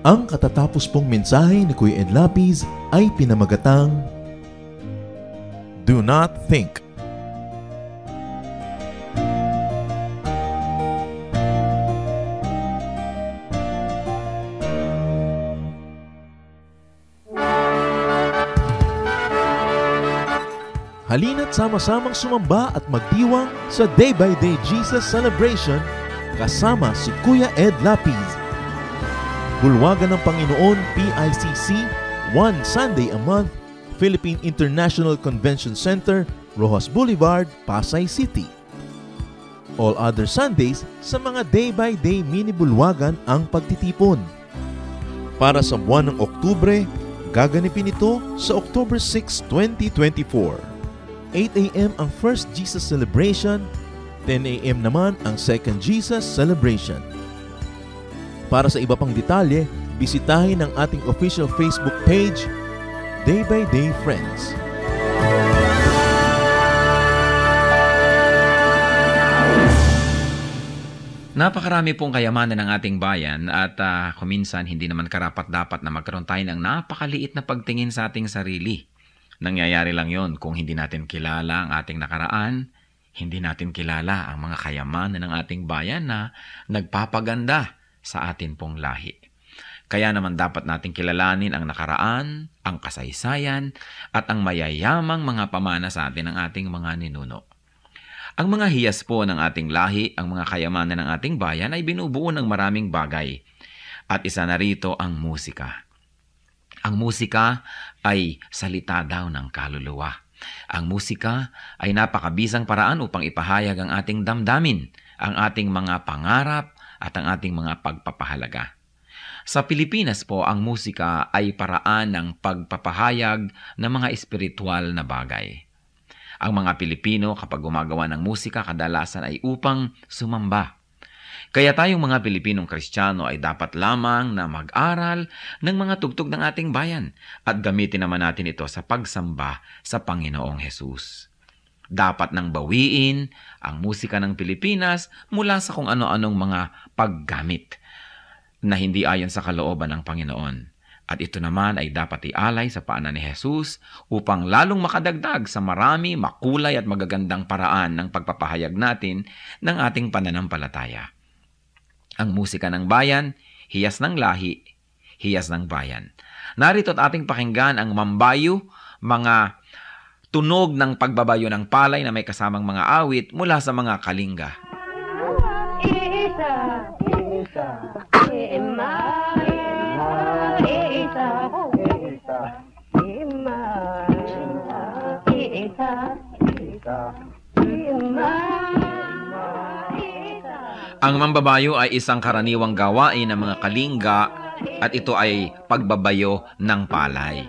Ang katatapos pong mensahe ni Kuya Ed Lapiz ay pinamagatang Do Not Think. Halina't sama-samang sumamba at magdiwang sa Day by Day Jesus Celebration kasama si Kuya Ed Lapiz. Bulwagan ng Panginoon, PICC, one Sunday a month, Philippine International Convention Center, Rojas Boulevard, Pasay City. All other Sundays sa mga day-by-day mini-bulwagan ang pagtitipon. Para sa buwan ng Oktubre, gaganipin ito sa October 6, 2024. 8 a.m. ang First Jesus Celebration, 10 a.m. naman ang Second Jesus Celebration. Para sa iba pang detalye, bisitahin ang ating official Facebook page, Day by Day Friends. Napakarami pong kayamanan ng ating bayan at kuminsan hindi naman karapat-dapat na magkaroon tayo ng napakaliit na pagtingin sa ating sarili. Nangyayari lang yon kung hindi natin kilala ang ating nakaraan, hindi natin kilala ang mga kayamanan ng ating bayan na nagpapaganda sa atin pong lahi. Kaya naman dapat nating kilalanin ang nakaraan, ang kasaysayan, at ang mayayamang mga pamana sa atin ng ating mga ninuno. Ang mga hiyas po ng ating lahi, ang mga kayamanan ng ating bayan ay binubuo ng maraming bagay. At isa na rito ang musika. Ang musika ay salita daw ng kaluluwa. Ang musika ay napakabisang paraan upang ipahayag ang ating damdamin, ang ating mga pangarap at ang ating mga pagpapahalaga. Sa Pilipinas po, ang musika ay paraan ng pagpapahayag ng mga espiritual na bagay. Ang mga Pilipino kapag gumagawa ng musika kadalasan ay upang sumamba. Kaya tayong mga Pilipinong Kristiyano ay dapat lamang na mag-aral ng mga tugtog ng ating bayan at gamitin naman natin ito sa pagsamba sa Panginoong Hesus. Dapat nang bawiin ang musika ng Pilipinas mula sa kung ano-anong mga paggamit na hindi ayon sa kalooban ng Panginoon. At ito naman ay dapat ialay sa paanan ni Jesus upang lalong makadagdag sa marami, makulay at magagandang paraan ng pagpapahayag natin ng ating pananampalataya. Ang musika ng bayan, hiyas ng lahi, hiyas ng bayan. Narito at ating pakinggan ang mambayo, mga tunog ng pagbabayo ng palay na may kasamang mga awit mula sa mga kalinga. Ang mambabayo ay isang karaniwang gawain ng mga kalinga at ito ay pagbabayo ng palay.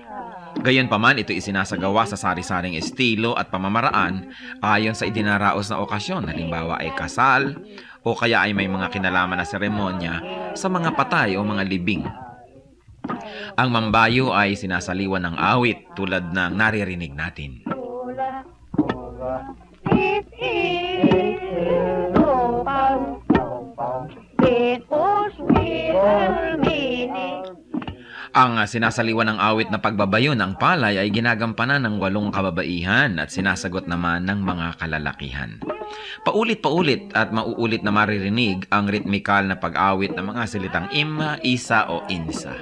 Gayunpaman, ito isinasagawa sa sari-saring estilo at pamamaraan ayon sa idinaraos na okasyon. Halimbawa ay kasal o kaya ay may mga kinalaman na seremonya sa mga patay o mga libing. Ang mambayo ay sinasaliwan ng awit tulad ng naririnig natin. Ang sinasaliwan ng awit na pagbabayo ng palay ay ginagampanan ng 8 kababaihan at sinasagot naman ng mga kalalakihan. Paulit-paulit at mauulit na maririnig ang ritmikal na pag-awit ng mga salitang ima, isa o insa.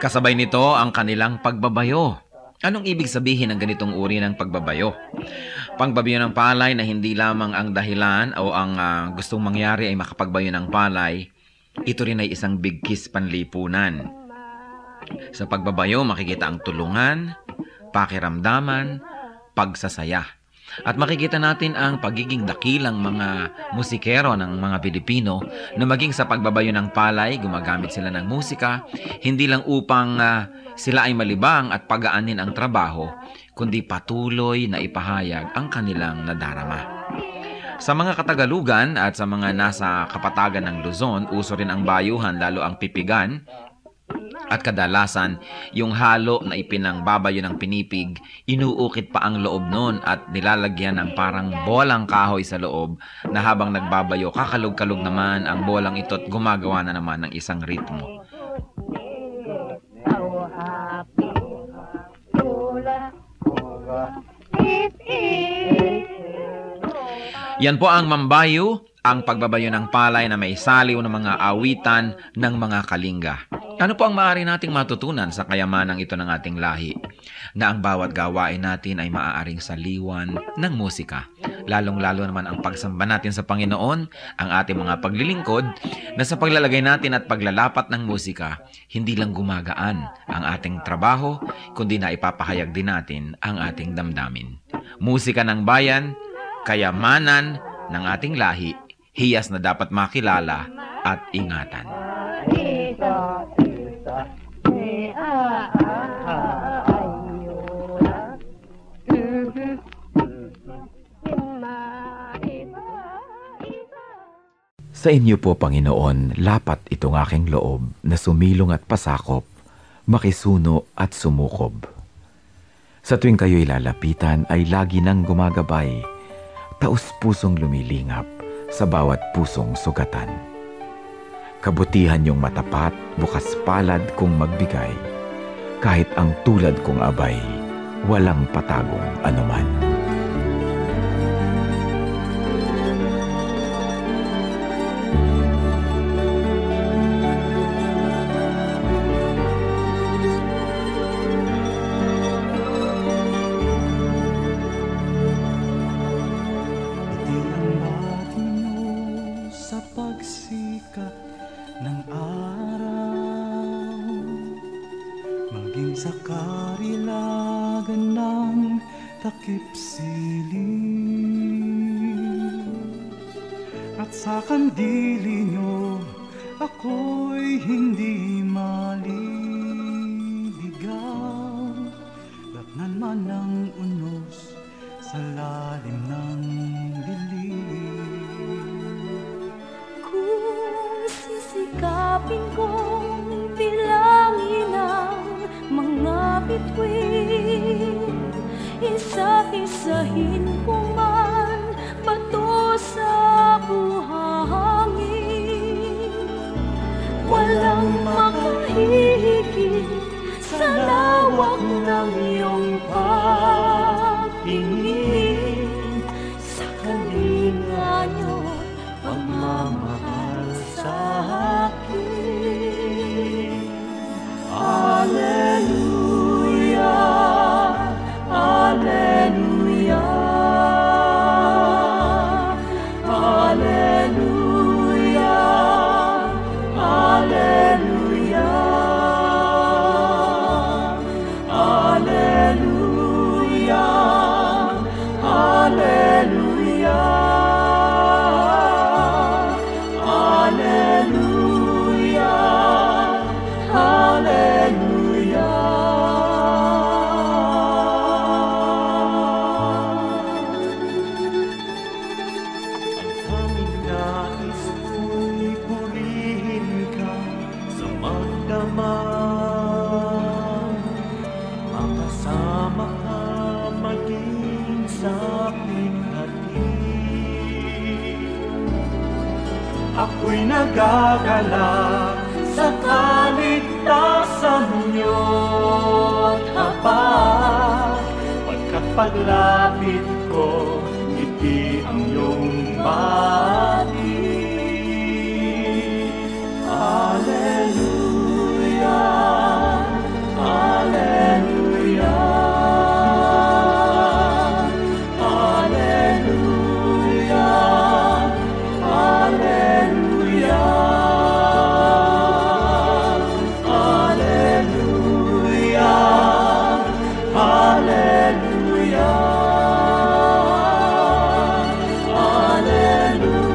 Kasabay nito ang kanilang pagbabayo. Anong ibig sabihin ng ganitong uri ng pagbabayo? Pagbabayo ng palay na hindi lamang ang dahilan o ang gustong mangyari ay makapagbayo ng palay, ito rin ay isang bigkis panlipunan. Sa pagbabayo, makikita ang tulungan, pakiramdaman, pagsasaya. At makikita natin ang pagiging dakilang mga musikero ng mga Pilipino na maging sa pagbabayo ng palay, gumagamit sila ng musika, hindi lang upang sila ay malibang at pagaanin ang trabaho, kundi patuloy na ipahayag ang kanilang nadarama. Sa mga Katagalugan at sa mga nasa kapatagan ng Luzon, uso rin ang bayuhan, lalo ang pipigan. At kadalasan, yung halo na ipinangbabayo ng pinipig, inuukit pa ang loob nun at nilalagyan ng parang bolang kahoy sa loob na habang nagbabayo, kakalog-kalog naman ang bolang ito at gumagawa na naman ng isang ritmo. Yan po ang mambayo, ang pagbabayo ng palay na may saliw ng mga awitan ng mga kalinga. Ano po ang maaari nating matutunan sa kayamanang ito ng ating lahi? Na ang bawat gawain natin ay maaaring saliwan ng musika. Lalong-lalo naman ang pagsamba natin sa Panginoon, ang ating mga paglilingkod, na sa paglalagay natin at paglalapat ng musika, hindi lang gumagaan ang ating trabaho, kundi na ipapahayag din natin ang ating damdamin. Musika ng bayan, kayamanan ng ating lahi, hiyas na dapat makilala at ingatan. Sa inyo po, Panginoon, lapat itong aking loob na sumilong at pasakop, makisuno at sumukob. Sa tuwing kayo'y lalapitan ay lagi nang gumagabay, taus-pusong lumilingap sa bawat pusong sugatan. Kabutihan yung matapat, bukas palad kung magbigay, kahit ang tulad kong abay, walang patagong anuman. Sa karilagan ng takip siling at sa kandili nyo ako'y hindi maliligaw. Datnan man ang unos sa lalim ng dilim. Kung sisikapin kong bilangin ang mga bituin, isa-isahin ko man bato sa buhangin. Walang makahihigit sa lawak ng iyong pagtingin, sa kalinga niyo pagmamahal sa akin. Alleluia, Alleluia, Alleluia, Alleluia, Alleluia, Alleluia, Alleluia, Alleluia. Ang aming nais ko'y purihin ka sa magdamag, makasama ka maging sa pighati. Ako'y nagagalak sa kaligtasan niyo't habag, pagkat paglapit ko, ngiti ang iyong bati. Alleluia, Alleluia, Alleluia, Alleluia, Alleluia, Alleluia, Alleluia.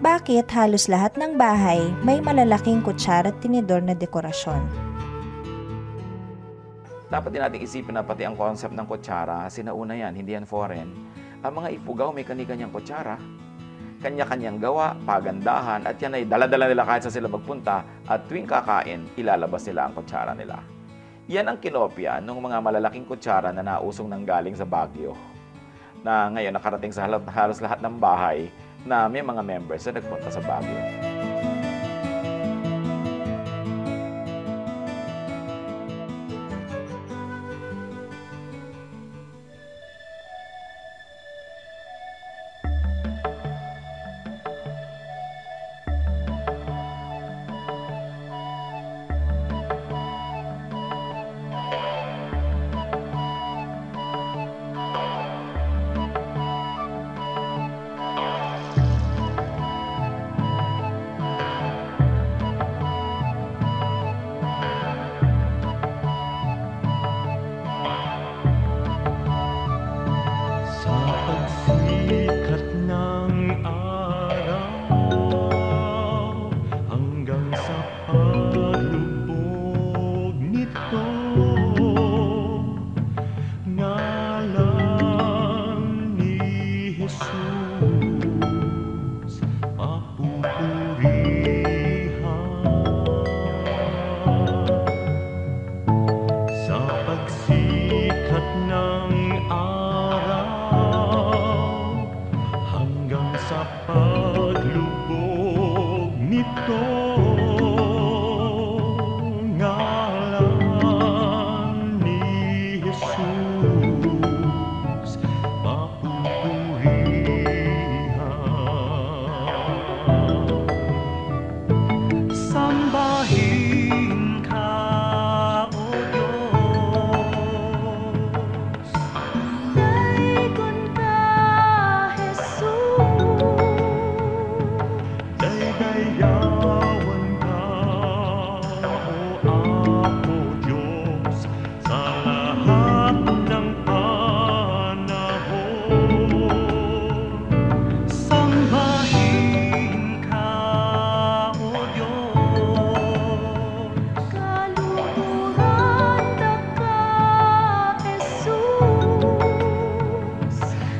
Bakit halos lahat ng bahay may malalaking kutsara at tinidor na dekorasyon? Dapat din natin isipin na pati ang concept ng kutsara, sinauna yan, hindi yan foreign. Ang mga Ifugao may kani-kanyang kutsara, kanya-kanyang gawa, pagandahan, at yan ay dala-dala nila kahit sa sila magpunta, at tuwing kakain, ilalabas nila ang kutsara nila. Yan ang kinopya ng mga malalaking kutsara na nausong nang galing sa Baguio, na ngayon nakarating sa halos lahat ng bahay na may mga members na nagpunta sa Baguio. Sa pagsikat ng araw hanggang sa paglubog nito, ngalan ni Jesus papupurihan. Sa pagsikat ng araw hanggang sa paglubog nito, ngalan ni Jesus papupurihan. Sambahin ka, O Diyos. Daikon ka, Jesus. Daydayawan ka, O Apo Diyos, sa lahat ng panahon. Sambahin ka, O Diyos. Kaluhuran ka, Jesus.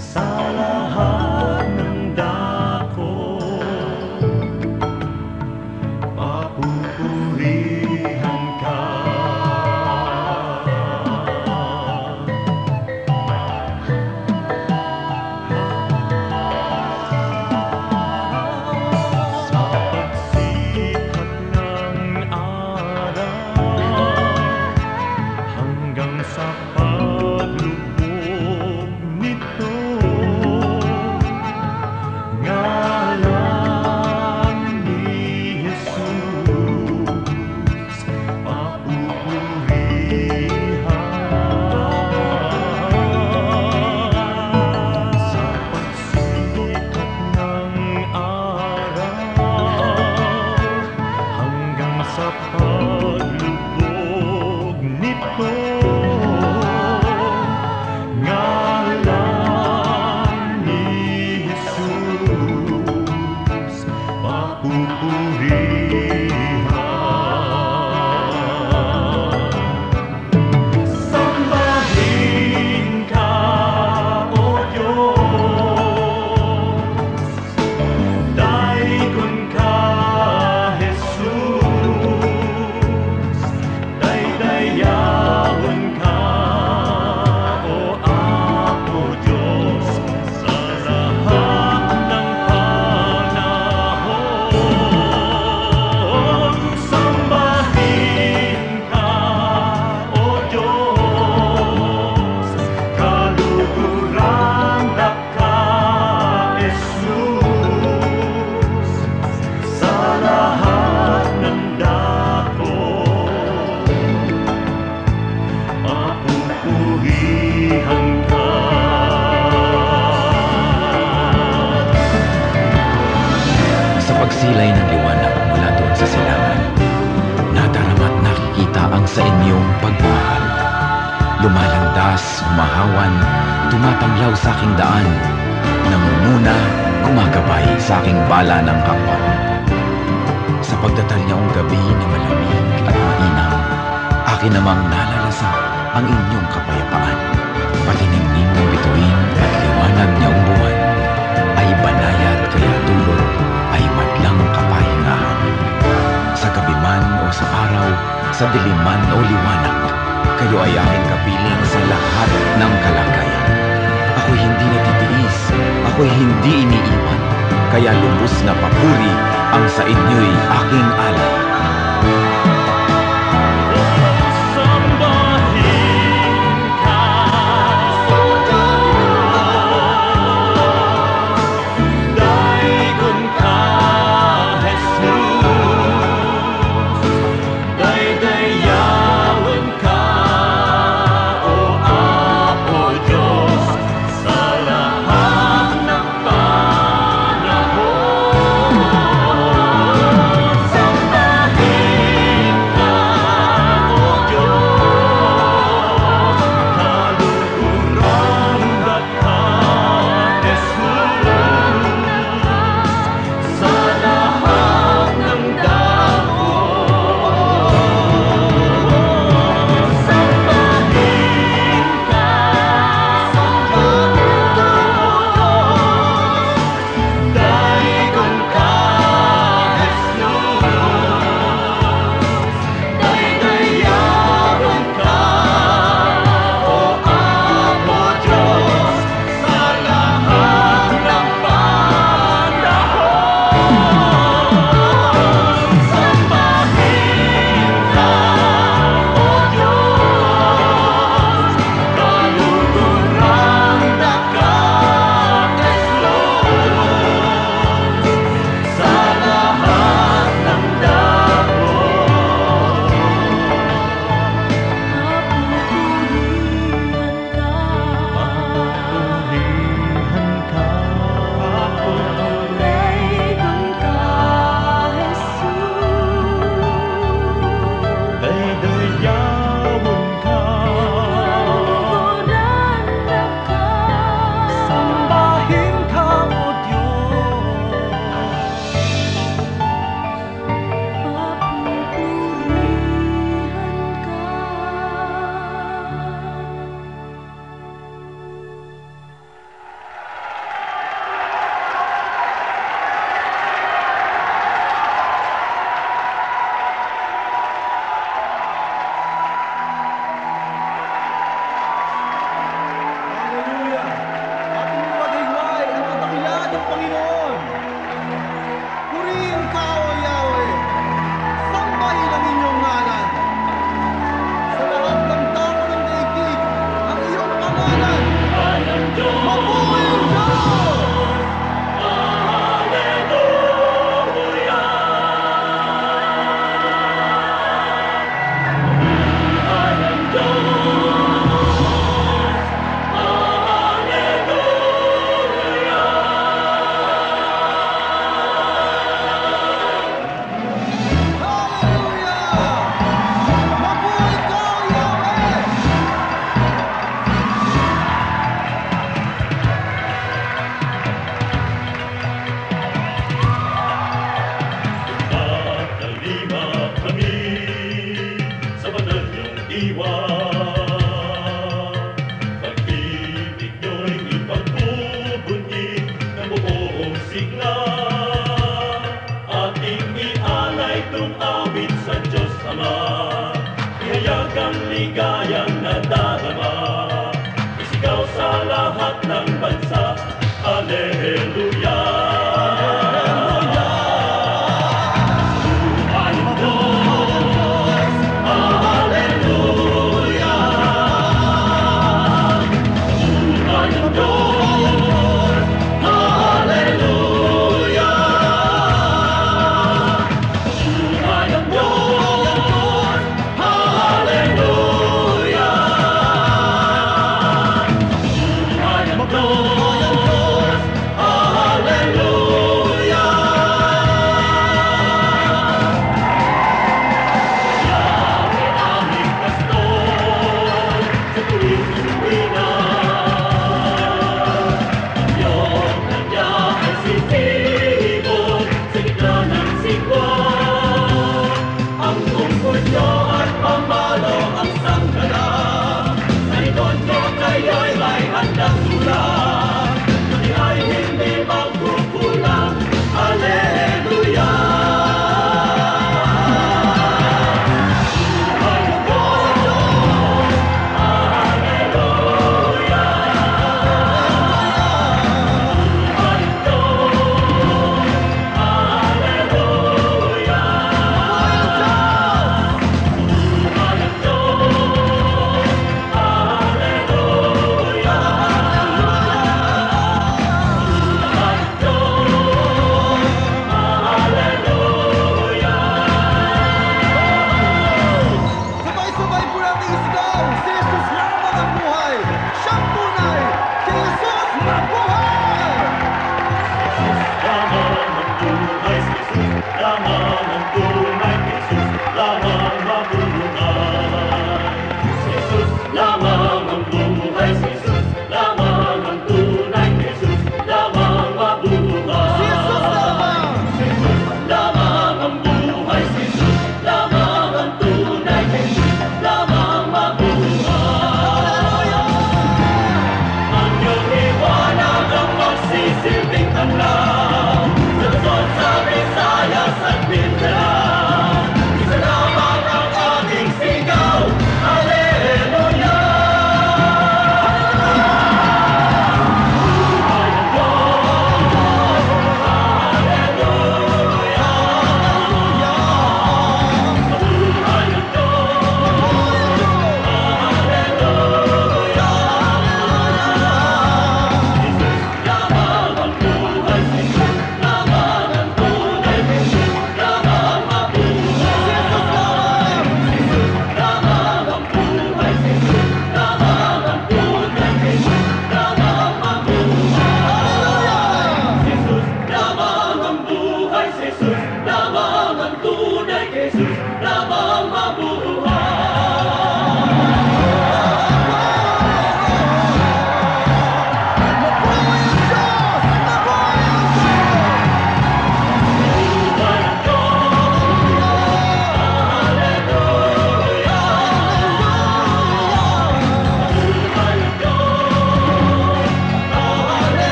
Sa lahat ng dako, papupurihan ka. Sa pagsikat ng araw hanggang sa paglubog nito, ngalan ni Jesus papupurihan. Sa pagsikat ng araw hanggang sa paglubog nito, ngalan ni Jesus papupurihan. Sambahin ka, O Diyos. Daikon ka, Jesus. Daydayawan ka, O Apo Diyos, sa lahat ng panahon. Sambahin ka, O Diyos. Kaluhuran ka, Jesus. Sa lahat ng dako, papupurihan ka. Sa pagsilay ng liwanag mula doon sa silangan, nadarama at nakikita ang sa inyong pagmamahal. Lumalandas, humahawan, tumatanglaw sa aking daan, nangunguna, gumagabay sa aking bala ng kapal. Sa pagtatalyaong gabi na malamig at mainam, akin namang nalalasap ang inyong kapayapaan. Pati ningning ng bituin at liwanag niyong buwan ay banayad kaya dulot ay madlang kapahingahan. Sa gabi man o sa araw, sa dilim man o liwanag, kayo ay aking kapiling sa lahat ng kalagayan. Ako'y hindi natitiis, ako'y hindi iniiwan, kaya lubos na papuri ang sa inyo'y aking alay.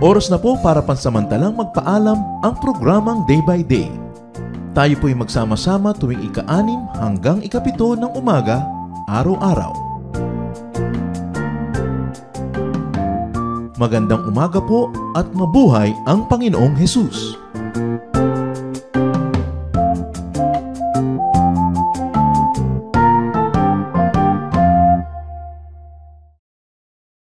Oras na po para pansamantalang magpaalam ang programang Day by Day. Tayo po'y magsama-sama tuwing ika-6 hanggang ika-7 ng umaga, araw-araw. Magandang umaga po at mabuhay ang Panginoong Hesus!